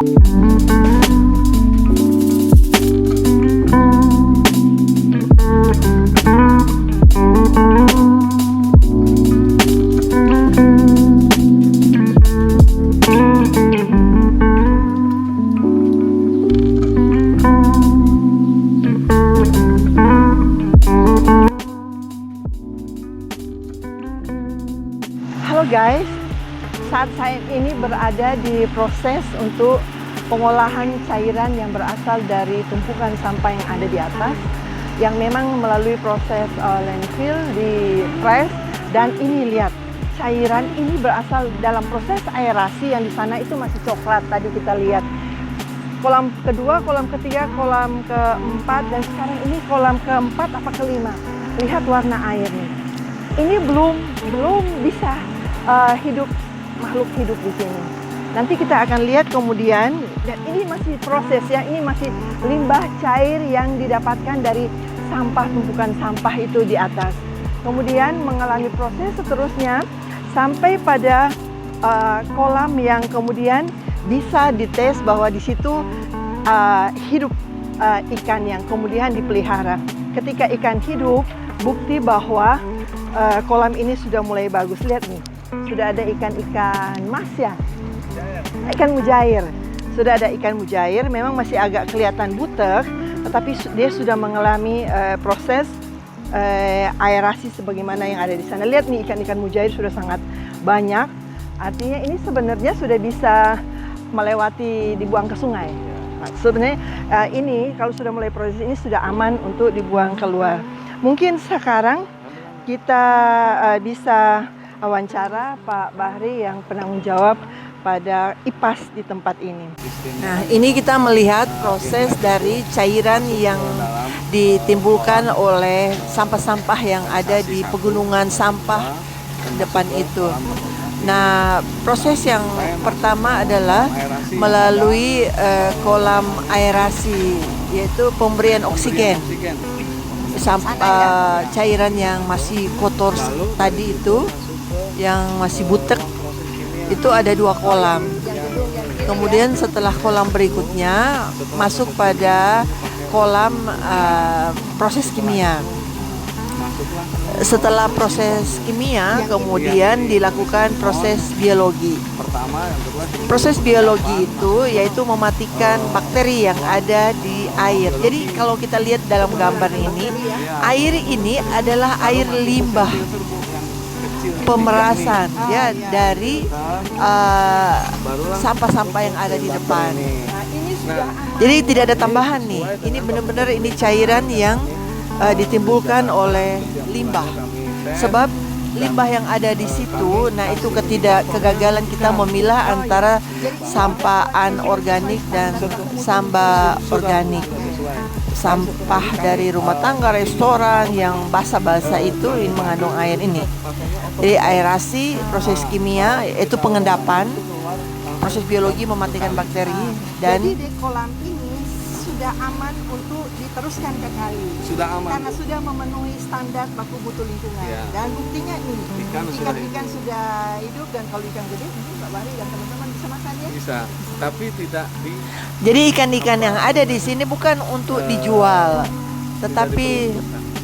Halo guys, saat saya ini berada di proses untuk pengolahan cairan yang berasal dari tumpukan sampah yang ada di atas, yang memang melalui proses landfill di press. Dan ini lihat, cairan ini berasal dalam proses aerasi yang di sana itu masih coklat. Tadi kita lihat kolam kedua, kolam ketiga, kolam keempat, dan sekarang ini kolam keempat apa kelima. Lihat warna airnya. Ini belum bisa hidup, makhluk hidup di sini. Nanti kita akan lihat kemudian, dan ini masih proses ya, ini masih limbah cair yang didapatkan dari sampah, tumpukan sampah itu di atas. Kemudian mengalami proses seterusnya sampai pada kolam yang kemudian bisa dites bahwa di situ hidup ikan yang kemudian dipelihara. Ketika ikan hidup, bukti bahwa kolam ini sudah mulai bagus. Lihat nih, sudah ada ikan-ikan mas ya, ikan mujair. Sudah ada ikan mujair, memang masih agak kelihatan butek, tetapi dia sudah mengalami proses aerasi sebagaimana yang ada di sana. Lihat nih, ikan-ikan mujair sudah sangat banyak. Artinya ini sebenarnya sudah bisa melewati, dibuang ke sungai. Nah, sebenarnya ini kalau sudah mulai proses ini sudah aman untuk dibuang keluar. Mungkin sekarang kita bisa wawancara Pak Bahri yang penanggung jawab pada IPAS di tempat ini. Nah, ini kita melihat proses dari cairan yang ditimbulkan oleh sampah-sampah yang ada di pegunungan sampah depan itu. Nah, proses yang pertama adalah melalui kolam aerasi, yaitu pemberian oksigen. Sampah cairan yang masih kotor tadi itu, yang masih butek, itu ada 2 kolam. Kemudian setelah kolam berikutnya masuk pada kolam proses kimia. Setelah proses kimia, kemudian dilakukan proses biologi. Proses biologi itu yaitu mematikan bakteri yang ada di air. Jadi kalau kita lihat dalam gambar ini, air ini adalah air limbah pemerasan ya dari sampah-sampah yang ada di depan. Jadi tidak ada tambahan nih. Ini benar-benar ini cairan yang ditimbulkan oleh limbah. Sebab limbah yang ada di situ, nah itu kegagalan kita memilah antara sampah anorganik dan sampah organik. Sampah dari rumah tangga, restoran yang basah-basah itu mengandung air ini. Jadi aerasi, proses kimia itu pengendapan, proses biologi mematikan bakteri, dan jadi di kolam ini sudah aman untuk diteruskan ke kali. Sudah aman. Karena sudah memenuhi standar baku mutu lingkungan. Ya. Dan buktinya nih, ikan-ikan hidup. sudah hidup, dan kalau ikan gede, mungkin Pak Bahri dan teman-teman bisa makan ya. Bisa, tapi tidak di. jadi ikan-ikan yang ada di sini bukan untuk dijual, tetapi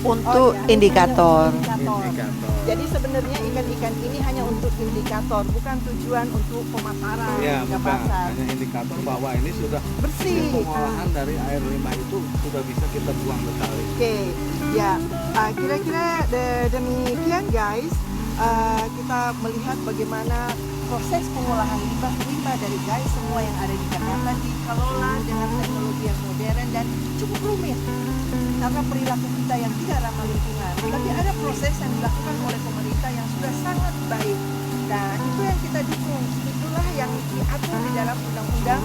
untuk indikator. Indikator. Jadi sebenarnya ikan-ikan ini hanya untuk indikator, bukan tujuan untuk pemasaran Ya, ke bukan. pasar. Hanya indikator bahwa ini sudah Bersih. pengolahan dari air limbah itu sudah bisa kita buang ke kali. Oke, ya kira-kira demikian guys. Kita melihat bagaimana proses pengolahan limbah dari guys semua yang ada di Jakarta dikelola dengan teknologi yang modern dan cukup rumit karena perilaku kita yang tidak ramah lingkungan. Tapi ada proses yang dilakukan oleh pemerintah yang sudah sangat baik. Nah, itu yang kita dukung. Itulah yang diatur di dalam Undang-Undang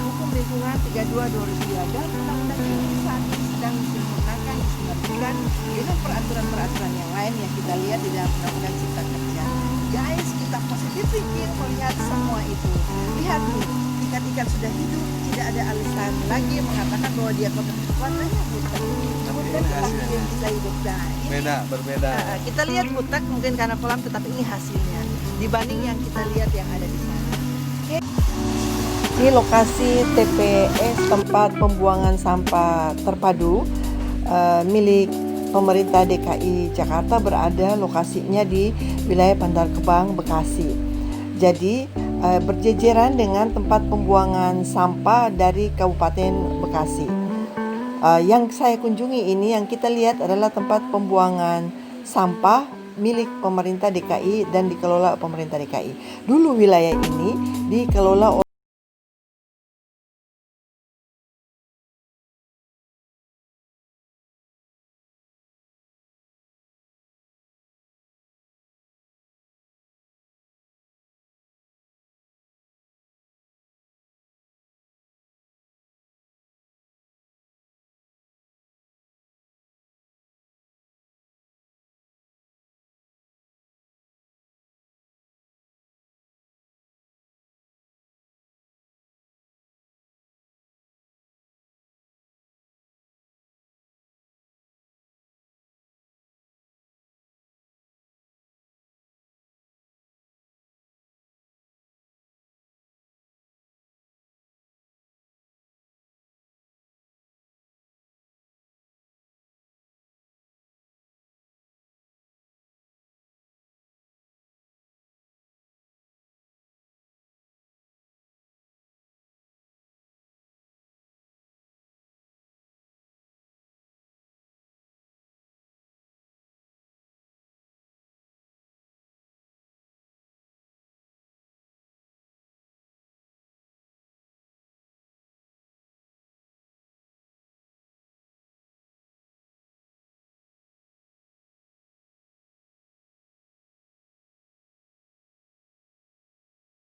Hukum Lingkungan 32/2003 dan Undang-Undang ini saat ini sedang disempurnakan, disinergikan dengan peraturan-peraturan yang lain yang kita lihat di dalam Undang-Undang Cipta Kerja. Guys, kita positif thinking melihat semua itu. Lihat nih, ikan-ikan sudah hidup, tidak ada alasan lagi mengatakan bahwa dia kotor. Warnanya butek, tetapi dia bisa hidup. Nah, ini Berbeda. kita lihat butek mungkin karena kolam, tetapi ini hasilnya dibanding yang kita lihat yang ada di sana. Oke. Ini lokasi TPS tempat pembuangan sampah terpadu milik pemerintah DKI Jakarta, berada lokasinya di wilayah Bantar Gebang, Bekasi. Jadi berjejeran dengan tempat pembuangan sampah dari Kabupaten Bekasi. Yang saya kunjungi ini, yang kita lihat adalah tempat pembuangan sampah milik pemerintah DKI dan dikelola pemerintah DKI. Dulu wilayah ini dikelola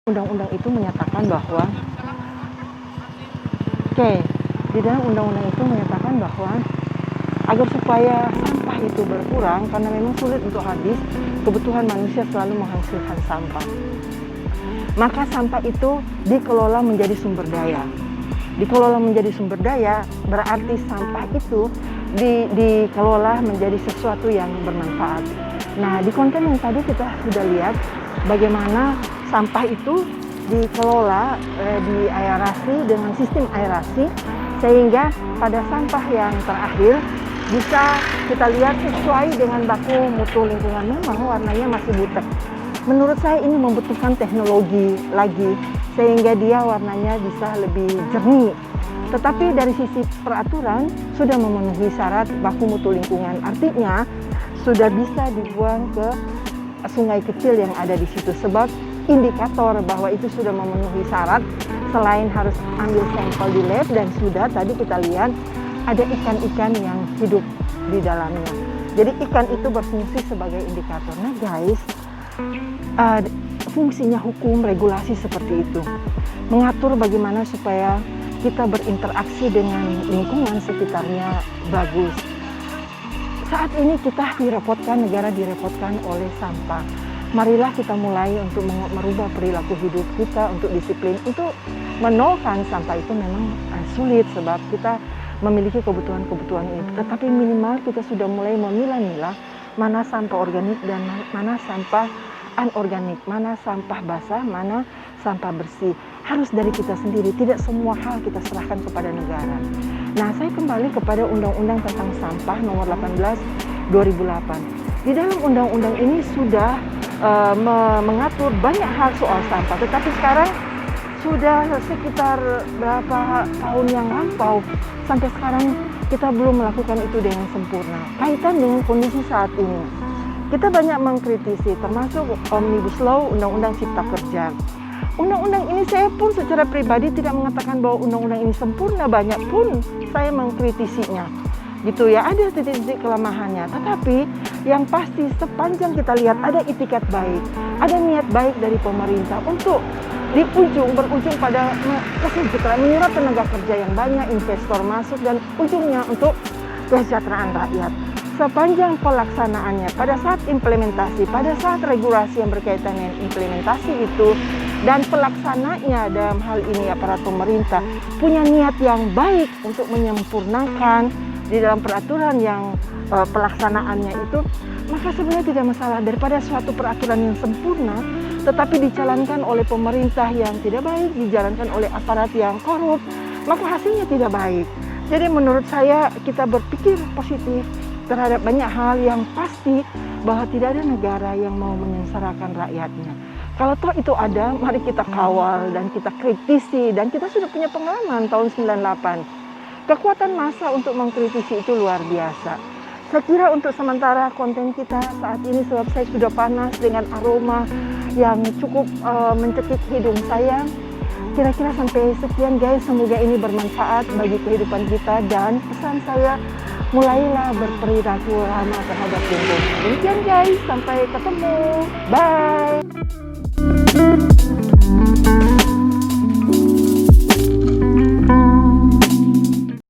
Undang-undang itu menyatakan bahwa di dalam undang-undang itu menyatakan bahwa agar supaya sampah itu berkurang, karena memang sulit untuk habis, kebutuhan manusia selalu menghasilkan sampah. Maka sampah itu dikelola menjadi sumber daya. Dikelola menjadi sumber daya berarti sampah itu dikelola menjadi sesuatu yang bermanfaat. Nah, di konten yang tadi kita sudah lihat bagaimana sampah itu dikelola diaerasi dengan sistem aerasi, sehingga pada sampah yang terakhir bisa kita lihat sesuai dengan baku mutu lingkungan. Memang warnanya masih butek. Menurut saya ini membutuhkan teknologi lagi sehingga dia warnanya bisa lebih jernih. Tetapi dari sisi peraturan sudah memenuhi syarat baku mutu lingkungan. Artinya sudah bisa dibuang ke sungai kecil yang ada di situ, sebab indikator bahwa itu sudah memenuhi syarat. Selain harus ambil sampel di lab, dan sudah tadi kita lihat ada ikan-ikan yang hidup di dalamnya. Jadi ikan itu berfungsi sebagai indikator. Nah guys, fungsinya hukum regulasi seperti itu, mengatur bagaimana supaya kita berinteraksi dengan lingkungan sekitarnya bagus. Saat ini kita direpotkan, negara direpotkan oleh sampah. Marilah kita mulai untuk merubah perilaku hidup kita, untuk disiplin. Untuk menolkan sampah itu memang sulit sebab kita memiliki kebutuhan-kebutuhan itu. Tetapi minimal kita sudah mulai memilah-milah mana sampah organik dan mana sampah anorganik, mana sampah basah, mana sampah bersih. Harus dari kita sendiri, tidak semua hal kita serahkan kepada negara. Nah, saya kembali kepada Undang-Undang tentang Sampah nomor 18 2008. Di dalam undang-undang ini sudah mengatur banyak hal soal sampah, tetapi sekarang sudah sekitar berapa tahun yang lampau sampai sekarang kita belum melakukan itu dengan sempurna. Kaitan dengan kondisi saat ini, kita banyak mengkritisi, termasuk Omnibus Law, Undang-Undang Cipta Kerja. Undang-undang ini saya pun secara pribadi tidak mengatakan bahwa undang-undang ini sempurna, banyak pun saya mengkritisinya. Gitu ya, ada titik-titik kelemahannya. Tetapi yang pasti sepanjang kita lihat ada itikat baik, ada niat baik dari pemerintah untuk berujung pada kesejahteraan, menyerap tenaga kerja yang banyak, investor masuk, dan ujungnya untuk kesejahteraan rakyat. Sepanjang pelaksanaannya, pada saat implementasi, pada saat regulasi yang berkaitan dengan implementasi itu, dan pelaksananya dalam hal ini aparat pemerintah punya niat yang baik untuk menyempurnakan di dalam peraturan yang pelaksanaannya itu, maka sebenarnya tidak masalah. Daripada suatu peraturan yang sempurna tetapi dijalankan oleh pemerintah yang tidak baik, dijalankan oleh aparat yang korup, maka hasilnya tidak baik. Jadi menurut saya kita berpikir positif terhadap banyak hal yang pasti bahwa tidak ada negara yang mau menyengsarakan rakyatnya. Kalau toh itu ada, mari kita kawal dan kita kritisi, dan kita sudah punya pengalaman tahun 98. Kekuatan massa untuk mengkritisi itu luar biasa. Saya kira untuk sementara konten kita saat ini, sebab saya sudah panas dengan aroma yang cukup mencekik hidung saya. Kira-kira sampai sekian guys, semoga ini bermanfaat bagi kehidupan kita, dan pesan saya, mulailah berperilaku ramah terhadap lingkungan. Demikian guys, sampai ketemu. Bye.